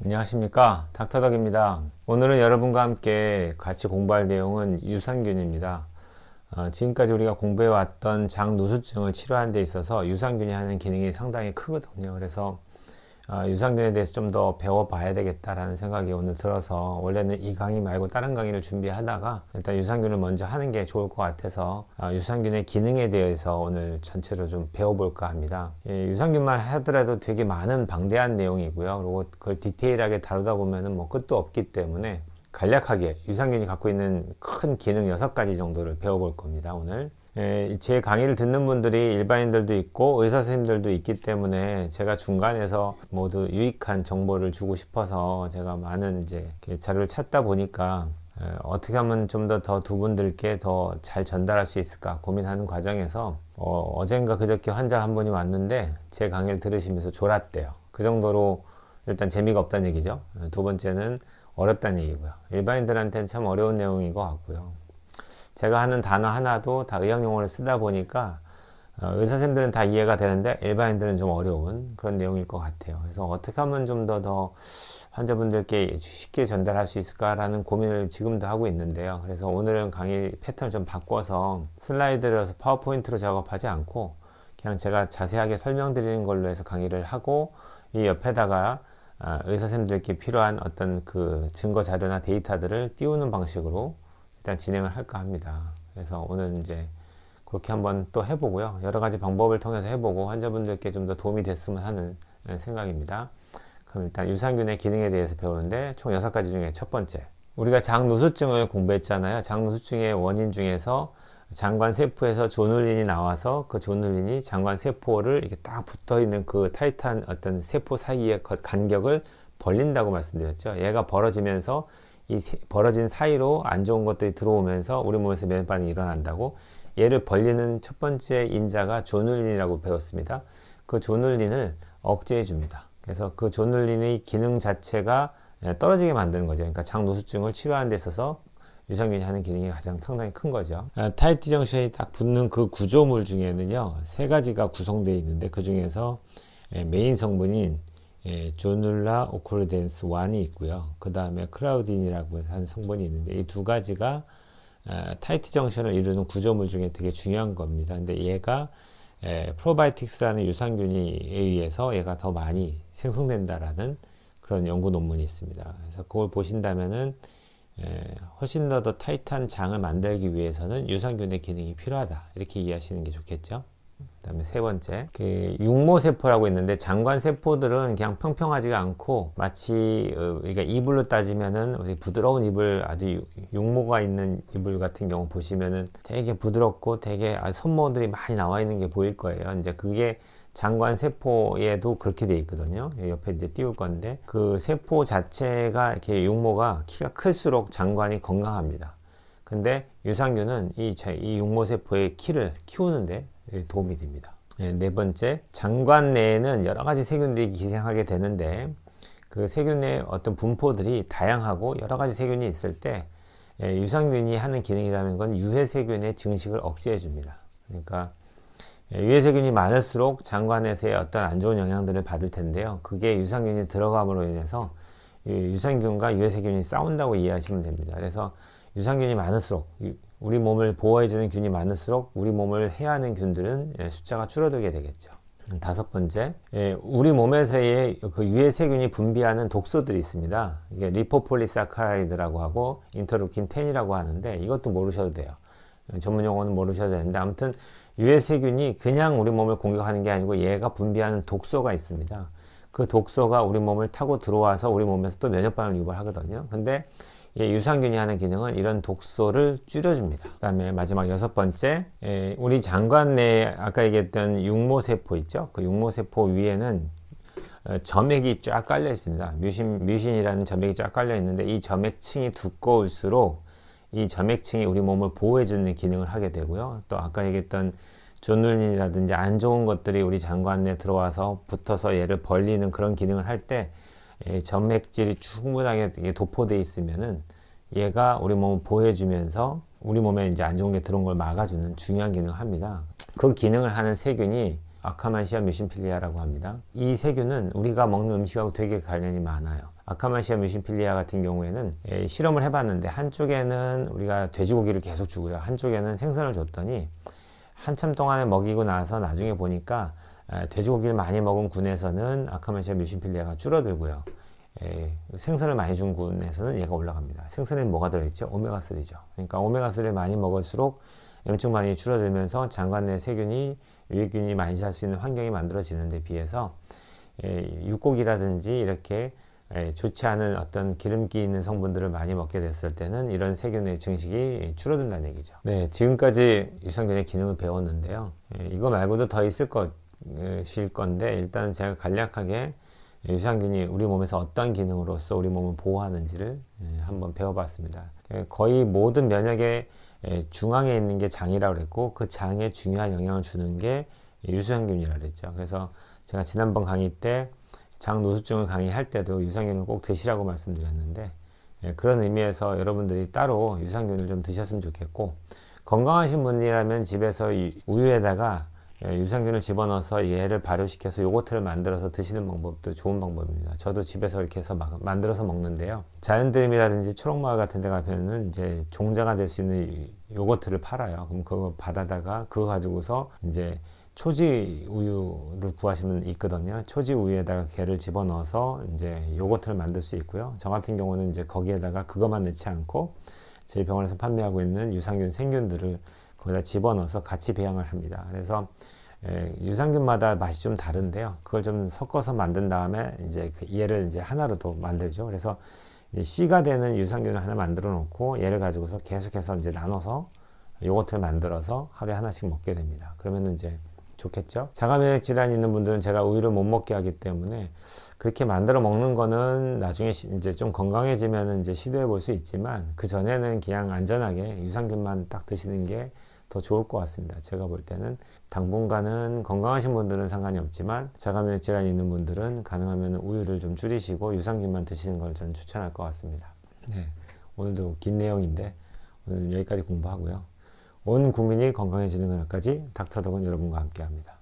안녕하십니까, 닥터덕입니다. 오늘은 여러분과 함께 같이 공부할 내용은 유산균입니다. 지금까지 우리가 공부해왔던 장누수증을 치료하는 데 있어서 유산균이 하는 기능이 상당히 크거든요. 그래서 유산균에 대해서 좀 더 배워봐야 되겠다라는 생각이 오늘 들어서, 원래는 이 강의 말고 다른 강의를 준비하다가 일단 유산균을 먼저 하는 게 좋을 것 같아서 유산균의 기능에 대해서 오늘 전체로 좀 배워볼까 합니다. 유산균만 하더라도 되게 많은 방대한 내용이고요. 그리고 그걸 디테일하게 다루다 보면은 뭐 끝도 없기 때문에 간략하게 유산균이 갖고 있는 큰 기능 6가지 정도를 배워볼 겁니다, 오늘. 제 강의를 듣는 분들이 일반인들도 있고 의사 선생님들도 있기 때문에 제가 중간에서 모두 유익한 정보를 주고 싶어서 제가 많은 자료를 찾다 보니까 어떻게 하면 좀 더 두 분들께 더 잘 전달할 수 있을까 고민하는 과정에서 어젠가 그저께 환자 한 분이 왔는데 제 강의를 들으시면서 졸았대요. 그 정도로 일단 재미가 없다는 얘기죠. 두 번째는 어렵다는 얘기고요. 일반인들한테는 참 어려운 내용인 것 같고요. 제가 하는 단어 하나도 다 의학용어를 쓰다 보니까 의사 선생님들은 다 이해가 되는데 일반인들은 좀 어려운 그런 내용일 것 같아요. 그래서 어떻게 하면 좀 더 환자분들께 쉽게 전달할 수 있을까라는 고민을 지금도 하고 있는데요. 그래서 오늘은 강의 패턴을 좀 바꿔서 슬라이드를 파워포인트로 작업하지 않고 그냥 제가 자세하게 설명드리는 걸로 해서 강의를 하고, 이 옆에다가 의사 선생님들께 필요한 어떤 그 증거 자료나 데이터들을 띄우는 방식으로 일단 진행을 할까 합니다. 그래서 오늘 그렇게 한번 또 해보고요. 여러 가지 방법을 통해서 해보고 환자분들께 좀 더 도움이 됐으면 하는 생각입니다. 그럼 일단 유산균의 기능에 대해서 배우는데 총 6가지 중에 첫 번째, 우리가 장누수증을 공부했잖아요. 장누수증의 원인 중에서 장관세포에서 조눌린이 나와서 그 조눌린이 장관세포를 이렇게 딱 붙어 있는 그 타이트한 어떤 세포 사이의 간격을 벌린다고 말씀드렸죠. 얘가 벌어지면서 이 벌어진 사이로 안 좋은 것들이 들어오면서 우리 몸에서 면역 반응이 일어난다고, 얘를 벌리는 첫 번째 인자가 조눌린이라고 배웠습니다. 그 조눌린을 억제해 줍니다. 그래서 그 조눌린의 기능 자체가 떨어지게 만드는 거죠. 그러니까 장누수증을 치료하는 데 있어서 유산균이 하는 기능이 가장 상당히 큰 거죠. 타이트 정션이 딱 붙는 그 구조물 중에는요 3가지가 구성되어 있는데, 그 중에서 메인 성분인 조눌라 오클루덴스 1이 있고요. 그 다음에 클라우딘이라고 하는 성분이 있는데, 이 2가지가 타이트 정션을 이루는 구조물 중에 되게 중요한 겁니다. 근데 얘가 프로바이오틱스라는 유산균에 의해서 얘가 더 많이 생성된다라는 그런 연구 논문이 있습니다. 그래서 그걸 보신다면은 훨씬 더 타이트한 장을 만들기 위해서는 유산균의 기능이 필요하다, 이렇게 이해하시는 게 좋겠죠. 그 다음에 세 번째, 육모세포라고 있는데, 장관세포들은 그냥 평평하지가 않고 마치 그러니까 이불로 따지면은 부드러운 이불, 아주 육모가 있는 이불 같은 경우 보시면은 되게 부드럽고 되게 손모들이 많이 나와 있는 게 보일 거예요. 그게 장관세포에도 그렇게 돼 있거든요. 옆에 띄울 건데, 그 세포 자체가 이렇게 육모가 키가 클수록 장관이 건강합니다. 근데 유산균은 이 육모세포의 키를 키우는데 도움이 됩니다. 네 번째, 장관 내에는 여러 가지 세균들이 기생하게 되는데, 그 세균의 어떤 분포들이 다양하고 여러 가지 세균이 있을 때 유산균이 하는 기능이라는 건 유해세균의 증식을 억제해 줍니다. 그러니까 유해세균이 많을수록 장관에서의 어떤 안 좋은 영향들을 받을 텐데요. 그게 유산균이 들어감으로 인해서 유산균과 유해세균이 싸운다고 이해하시면 됩니다. 그래서 유산균이 많을수록, 우리 몸을 보호해주는 균이 많을수록 우리 몸을 해하는 균들은 숫자가 줄어들게 되겠죠. 5번째, 우리 몸에서의 그 유해세균이 분비하는 독소들이 있습니다. 이게 리포폴리사카라이드라고 하고 인터루킨 10이라고 하는데, 이것도 모르셔도 돼요. 전문 용어는 모르셔도 되는데, 아무튼 유해세균이 그냥 우리 몸을 공격하는 게 아니고 얘가 분비하는 독소가 있습니다. 그 독소가 우리 몸을 타고 들어와서 우리 몸에서 또 면역반응을 유발하거든요. 근데 유산균이 하는 기능은 이런 독소를 줄여줍니다. 그 다음에 마지막 6번째, 우리 장관 내에 아까 얘기했던 육모세포 있죠? 그 육모세포 위에는 점액이 쫙 깔려 있습니다. 뮤신이라는 점액이 쫙 깔려 있는데, 이 점액층이 두꺼울수록 이 점액층이 우리 몸을 보호해주는 기능을 하게 되고요. 또 아까 얘기했던 조눌린이라든지 안 좋은 것들이 우리 장관에 들어와서 붙어서 얘를 벌리는 그런 기능을 할 때 점액질이 충분하게 도포되어 있으면은 얘가 우리 몸을 보호해주면서 우리 몸에 이제 안 좋은 게 들어온 걸 막아주는 중요한 기능을 합니다. 그 기능을 하는 세균이 아카만시아 뮤신필리아라고 합니다. 이 세균은 우리가 먹는 음식하고 되게 관련이 많아요. 아카만시아 뮤신필리아 같은 경우에는 실험을 해봤는데 한쪽에는 우리가 돼지고기를 계속 주고요. 한쪽에는 생선을 줬더니 한참 동안에 먹이고 나서 나중에 보니까 돼지고기를 많이 먹은 군에서는 아카만시아 뮤신필리아가 줄어들고요. 생선을 많이 준 군에서는 얘가 올라갑니다. 생선에 뭐가 들어있죠? 오메가3죠. 그러니까 오메가3를 많이 먹을수록 염증 반응이 줄어들면서 장관 내 세균이 유해균이 많이 살 수 있는 환경이 만들어지는 데 비해서 육고기라든지 이렇게 좋지 않은 어떤 기름기 있는 성분들을 많이 먹게 됐을 때는 이런 세균의 증식이 줄어든다는 얘기죠. 네, 지금까지 유산균의 기능을 배웠는데요. 이거 말고도 더 있을 것일 건데 일단 제가 간략하게 유산균이 우리 몸에서 어떤 기능으로서 우리 몸을 보호하는지를 한번 배워봤습니다. 거의 모든 면역의 중앙에 있는 게 장이라고 그랬고 그 장에 중요한 영향을 주는 게 유산균이라고 그랬죠. 그래서 제가 지난번 강의 때 장 누수증을 강의할 때도 유산균을 꼭 드시라고 말씀드렸는데 그런 의미에서 여러분들이 따로 유산균을 좀 드셨으면 좋겠고 건강하신 분이라면 집에서 우유에다가 유산균을 집어넣어서 얘를 발효시켜서 요거트를 만들어서 드시는 방법도 좋은 방법입니다. 저도 집에서 이렇게 해서 만들어서 먹는데요. 자연드림이라든지 초록마을 같은 데 가면은 이제 종자가 될 수 있는 요거트를 팔아요. 그럼 그거 받아다가 그거 가지고서 이제 초지 우유를 구하시면 있거든요. 초지 우유에다가 걔를 집어넣어서 이제 요거트를 만들 수 있고요. 저 같은 경우는 이제 거기에다가 그것만 넣지 않고 저희 병원에서 판매하고 있는 유산균 생균들을 거기다 집어넣어서 같이 배양을 합니다. 그래서 유산균마다 맛이 좀 다른데요. 그걸 좀 섞어서 만든 다음에 이제 얘를 이제 하나로 더 만들죠. 그래서 C가 되는 유산균을 하나 만들어 놓고 얘를 가지고서 계속해서 이제 나눠서 요거트를 만들어서 하루에 하나씩 먹게 됩니다. 그러면 이제 좋겠죠. 자가면역 질환이 있는 분들은 제가 우유를 못 먹게 하기 때문에 그렇게 만들어 먹는 거는 나중에 이제 좀 건강해지면 이제 시도해 볼 수 있지만 그 전에는 그냥 안전하게 유산균만 딱 드시는 게 더 좋을 것 같습니다. 제가 볼 때는 당분간은 건강하신 분들은 상관이 없지만 자가면역 질환이 있는 분들은 가능하면 우유를 좀 줄이시고 유산균만 드시는 걸 저는 추천할 것 같습니다. 네, 오늘도 긴 내용인데 오늘 여기까지 공부하고요. 온 국민이 건강해지는 그날까지 닥터덕은 여러분과 함께 합니다.